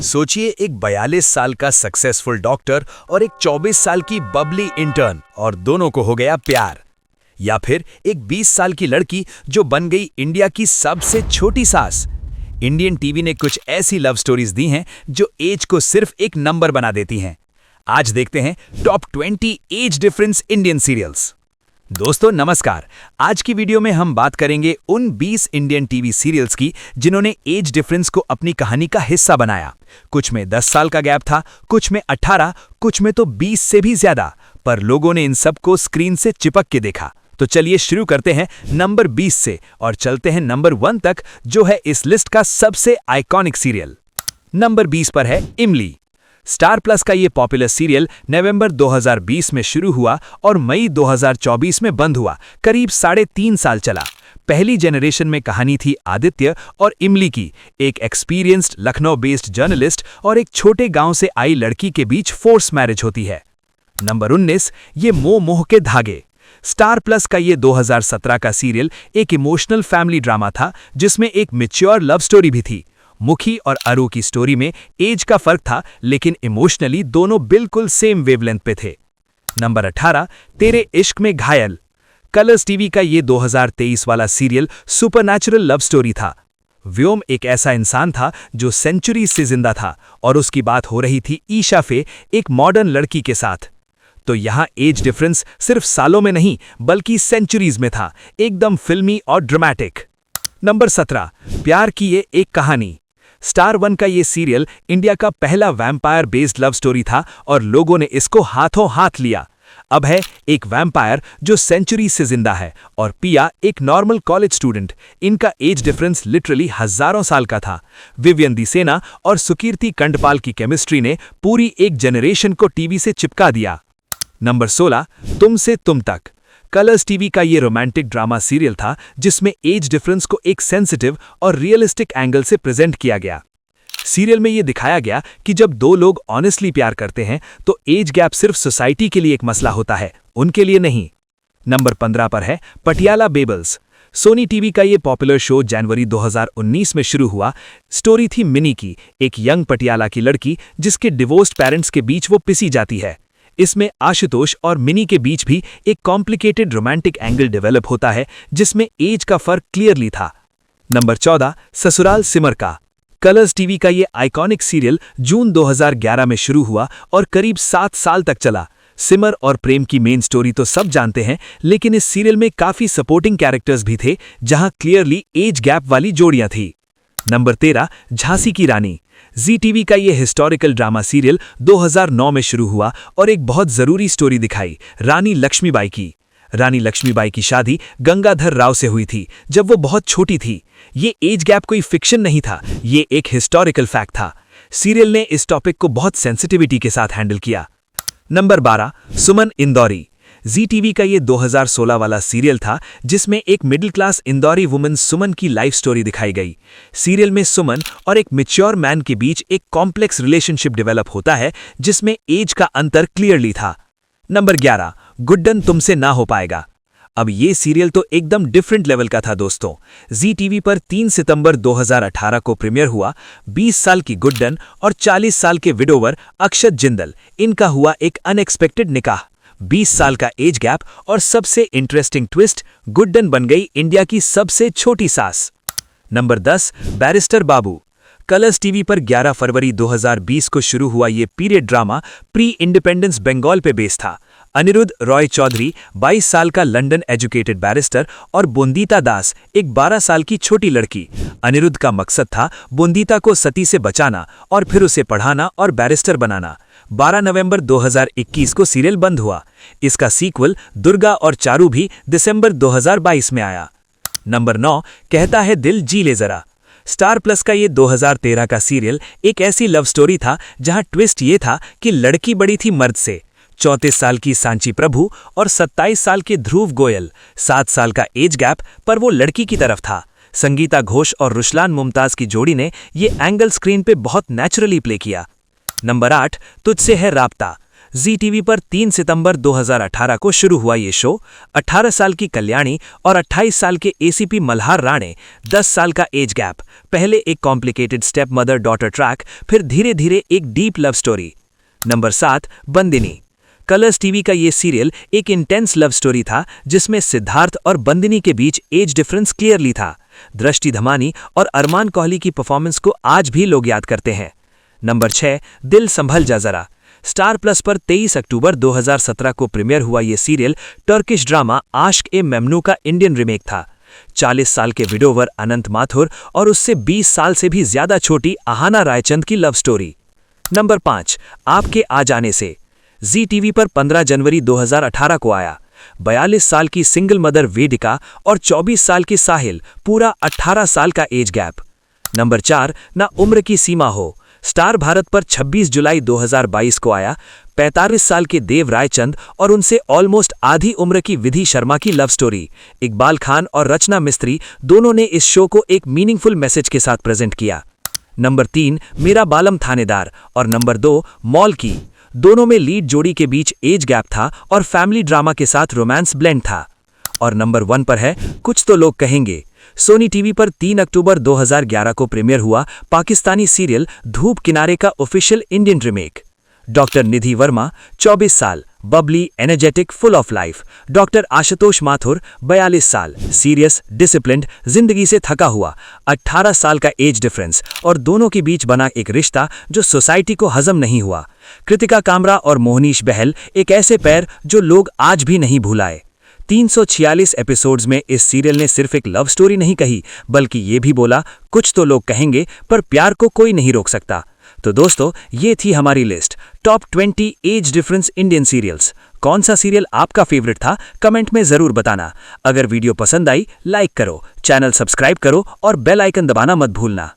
सोचिए एक 42 साल का सक्सेसफुल डॉक्टर और एक 24 साल की बबली इंटर्न और दोनों को हो गया प्यार। या फिर एक 20 साल की लड़की जो बन गई इंडिया की सबसे छोटी सास। इंडियन टीवी ने कुछ ऐसी लव स्टोरीज दी हैं जो एज को सिर्फ एक नंबर बना देती हैं। आज देखते हैं top 20 age difference Indian serials. दोस्तों नमस्कार। आज की वीडियो में हम बात करेंगे उन 20 इंडियन टीवी सीरियल्स की जिन्होंने एज डिफरेंस को अपनी कहानी का हिस्सा बनाया। कुछ में 10 साल का गैप था, कुछ में 18, कुछ में तो 20 से भी ज्यादा, पर लोगों ने इन सबको स्क्रीन से चिपक के देखा। तो चलिए शुरू करते हैं नंबर 20 से और चलते हैं नंबर 1 तक, जो है इस लिस्ट का सबसे आइकॉनिक सीरियल। नंबर 20 पर है इमली। स्टार प्लस का ये पॉपुलर सीरियल नवंबर 2020 में शुरू हुआ और मई 2024 में बंद हुआ। करीब 3.5 साल चला। पहली जनरेशन में कहानी थी आदित्य और इमली की, एक एक्सपीरियंस्ड लखनऊ बेस्ड जर्नलिस्ट और एक छोटे गांव से आई लड़की के बीच फोर्स मैरिज होती है। नंबर 19, ये मोह के धागे। स्टार प्लस का ये 2017 का सीरियल एक इमोशनल फैमिली ड्रामा था जिसमें एक मैच्योर लव स्टोरी भी थी। मुखी और अरु की स्टोरी में एज का फर्क था, लेकिन इमोशनली दोनों बिल्कुल सेम वेवलेंथ पे थे। नंबर 18, तेरे इश्क में घायल। कलर्स टीवी का ये 2023 वाला सीरियल सुपरनैचुरल लव स्टोरी था। व्योम एक ऐसा इंसान था जो सेंचुरी से जिंदा था और उसकी बात हो रही थी ईशा फे, एक मॉडर्न लड़की के साथ। तो यहां एज डिफरेंस सिर्फ सालों में नहीं बल्कि सेंचुरीज में था, एकदम फिल्मी और ड्रामेटिक। नंबर 17, प्यार की ये एक कहानी। स्टार 1 का ये सीरियल इंडिया का पहला वैम्पायर बेस्ड लव स्टोरी था और लोगों ने इसको हाथों हाथ लिया। अब है एक वैम्पायर जो सेंचुरी से जिंदा है और पिया एक नॉर्मल कॉलेज स्टूडेंट। इनका एज डिफरेंस लिटरली हजारों साल का था। विवियन दी सेना और सुकीर्ति कंडपाल की केमिस्ट्री ने पूरी एक जनरेशन को टीवी से चिपका दिया। नंबर 16, तुमसे तुम तक। कलर्स टीवी का ये रोमांटिक ड्रामा सीरियल था जिसमें एज डिफरेंस को एक सेंसिटिव और रियलिस्टिक एंगल से प्रेजेंट किया गया। सीरियल में ये दिखाया गया कि जब दो लोग ऑनेस्टली प्यार करते हैं तो एज गैप सिर्फ सोसाइटी के लिए एक मसला होता है, उनके लिए नहीं। नंबर 15 पर है पटियाला बेबल्स। सोनी टीवी का ये पॉपुलर शो जनवरी 2019 में शुरू हुआ। स्टोरी थी मिनी की, एक यंग पटियाला की लड़की जिसके डिवोर्स्ड पेरेंट्स के बीच वो पिसी जाती है। इसमें आशुतोष और मिनी के बीच भी एक कॉम्प्लिकेटेड रोमांटिक एंगल डेवलप होता है जिसमें एज का फर्क क्लियरली था। नंबर 14, ससुराल सिमर का। कलर्स टीवी का ये आइकॉनिक सीरियल जून 2011 में शुरू हुआ और करीब 7 साल तक चला। सिमर और प्रेम की मेन स्टोरी तो सब जानते हैं, लेकिन इस सीरियल में काफी सपोर्टिंग कैरेक्टर्स भी थे जहां क्लियरली एज गैप वाली जोड़ियां थी। नंबर 13, झांसी की रानी। जी टीवी का ये हिस्टोरिकल ड्रामा सीरियल 2009 में शुरू हुआ और एक बहुत जरूरी स्टोरी दिखाई, रानी लक्ष्मीबाई की। रानी लक्ष्मीबाई की शादी गंगाधर राव से हुई थी जब वो बहुत छोटी थी। ये एज गैप कोई फिक्शन नहीं था, ये एक हिस्टोरिकल फैक्ट था। सीरियल ने इस टॉपिक को बहुत सेंसिटिविटी के साथ हैंडल किया। नंबर 12, सुमन इंदौरी। जी टीवी का ये 2016 वाला सीरियल था जिसमें एक मिडिल क्लास इंदौरी वुमन सुमन की लाइफ स्टोरी दिखाई गई। सीरियल में सुमन और एक मैच्योर मैन के बीच एक कॉम्प्लेक्स रिलेशनशिप डेवलप होता है जिसमें एज का अंतर क्लियरली था। नंबर 11, गुड्डन तुमसे ना हो पाएगा। अब ये सीरियल तो एकदम डिफरेंट लेवल का था दोस्तों। जी टीवी पर 3 सितंबर 2018 को प्रीमियर हुआ। 20 साल की गुड्डन और 40 साल के विडोवर अक्षत जिंदल, इनका हुआ एक अनएक्सपेक्टेड निकाह। 20 साल का एज गैप और सबसे इंटरेस्टिंग ट्विस्ट, गुड्डन बन गई इंडिया की सबसे छोटी सास। Number 10, Barrister Babu. Colors TV पर 11 फरवरी 2020 को शुरू हुआ ये period drama pre independence Bengal पे बेस्ड था। अनिरुद्ध रॉय चौधरी 22 साल का लंदन एजुकेटेड बैरिस्टर और बोंदीता दास एक 12 साल की छोटी लड़की। अनिरुद्ध का मकसद था बोंदीता को सती से बचाना और फिर उसे पढ़ाना और बैरिस्टर बनाना। 12 नवंबर 2021 को सीरियल बंद हुआ। इसका सीक्वल दुर्गा और चारू भी दिसंबर 2022 में आया। नंबर 9, कहता है दिल जी ले जरा। स्टार प्लस का ये 2013 का सीरियल एक ऐसी लव स्टोरी था जहां ट्विस्ट ये था कि लड़की बड़ी थी मर्द से। 34 साल की सांची प्रभु और 27 साल के ध्रुव गोयल, 7 साल का एज गैप, पर वो लड़की की तरफ था। संगीता घोष और रुशलान मुमताज की जोड़ी ने ये एंगल स्क्रीन पे बहुत नेचुरली प्ले किया। नंबर 8, तुझसे है राब्ता। जी टीवी पर 3 सितंबर 2018 को शुरू हुआ ये शो 18 साल की कल्याणी और 28 साल के एसीपी मल्हार राणे, 10 साल का एज गैप, पहले एक complicated step mother daughter track, फिर धीरे धीरे एक deep love story. Number 7, Bandini. Colors TV का ये सीरियल एक इंटेंस लव स्टोरी था जिसमें सिद्धार्थ और बंदिनी के बीच एज डिफरेंस क्लियरली था। दृष्टि धमानी और अरमान कोहली की परफॉर्मेंस को आज भी लोग याद करते हैं। नंबर 6, दिल संभल जा जरा। स्टार प्लस पर 23 अक्टूबर 2017 को प्रीमियर हुआ ये सीरियल टर्किश ड्रामा आश्क ए मेमनू का इंडियन रीमेक था। 40 साल के विडोवर अनंत माथुर और उससे 20 साल से भी ज्यादा छोटी आहाना रायचंद की लव स्टोरी। नंबर 5, आपके आ जाने से। जी टीवी पर 15 जनवरी 2018 को आया। 42 साल की सिंगल मदर वेदिका और 24 साल की साहिल, पूरा 18 साल का एज गैप। नंबर 4, ना उम्र की सीमा हो। स्टार भारत पर 26 जुलाई 2022 को आया। 45 साल के देव रायचंद और उनसे ऑलमोस्ट आधी उम्र की विधि शर्मा की लव स्टोरी। इकबाल खान और रचना मिस्त्री दोनों ने इस शो को एक मीनिंगफुल मैसेज के साथ प्रेजेंट किया। नंबर 3, मेरा बालम थानेदार और नंबर 2, मॉल की। दोनों में लीड जोड़ी के बीच एज गैप था और फैमिली ड्रामा के साथ रोमांस ब्लेंड था। और नंबर 1 पर है कुछ तो लोग कहेंगे। सोनी टीवी पर 3 अक्टूबर 2011 को प्रीमियर हुआ पाकिस्तानी सीरियल धूप किनारे का ऑफिशियल इंडियन रीमेक। डॉक्टर निधि वर्मा, 24 साल, Babli, energetic, full of life. Doctor Ashutosh Mathur, 42 साल, सीरियस, डिसिप्लिन्ड, जिंदगी से थका हुआ। 18 साल का एज डिफरेंस और दोनों के बीच बना एक रिश्ता जो सोसाइटी को हजम नहीं हुआ। कृतिका कामरा और मोहनीश बहल, एक ऐसे पैर जो लोग आज भी नहीं भुलाए। 346 एपिसोड्स में इस सीरियल ने सिर्फ एक लव स्टोरी नहीं कही, बल्कि ये भी बोला कुछ तो लोग कहेंगे पर प्यार को कोई नहीं रोक सकता। तो दोस्तों, ये थी हमारी list top 20 age difference Indian serials. कौन सा सीरियल आपका फेवरेट था, कमेंट में जरूर बताना। अगर वीडियो पसंद आई, लाइक करो, चैनल सब्सक्राइब करो और बेल आइकन दबाना मत भूलना।